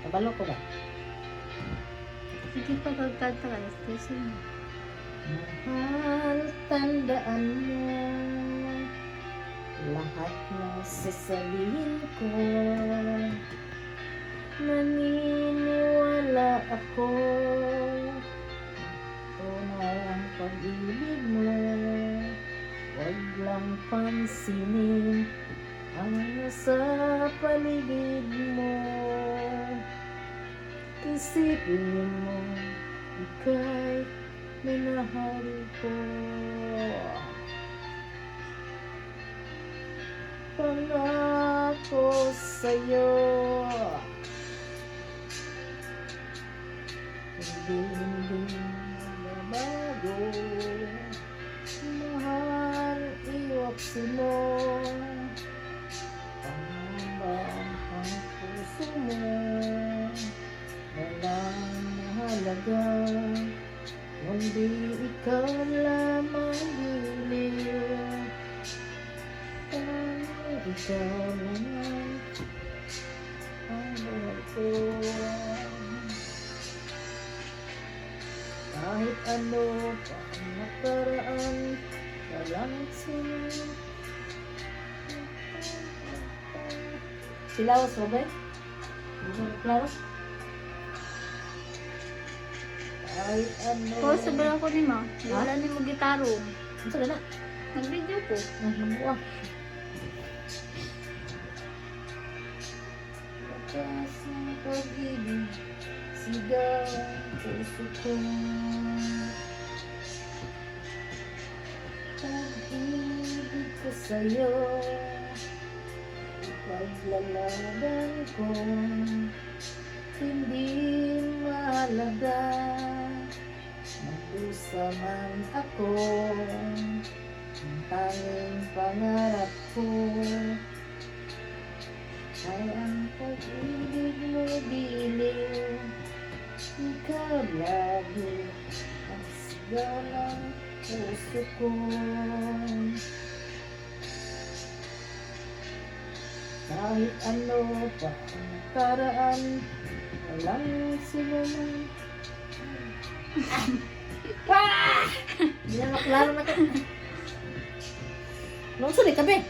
Kabalo ko ba? Sige pa kagkanta ka. Kasi Mahal, tandaan mo lahat ng sasabihin ko. Naniniwala ako tunay ang pag-ibig mo. Huwag lang pansinin ang nasa paligid mo. Isipin mo, ika'y minahal ko. Pangako sa'yo, hindi babago. Mahal, iwaksi mo. Pangamba ang puso mo. Walang mahalaga, kundi ikaw lamang giliw. Ikaw naman ang buhay ko. Kahit ano pa ang nakaraan, walang sinunod. Silawas mo ba? Silawas? Kahit ano. ko sabihan ko ni ma. Wala ni mo gitaro. Ano sa gana? Nag-video ko. Nabuwa. Lakas ng pag-ibig, sigaw ang puso ko. Pag-ibig ko sa'yo, ipaglalaban ko. Hindi mahalaga, magdusa man ako. Ang tanging pangarap ko ay ang pag-ibig mo giliw. Ikaw lagi ang sigaw ng puso ko. Kahit ano pa ang nakaraan, walang sinunod. Hindi na maklaro na ka. Nung sulit ka, be?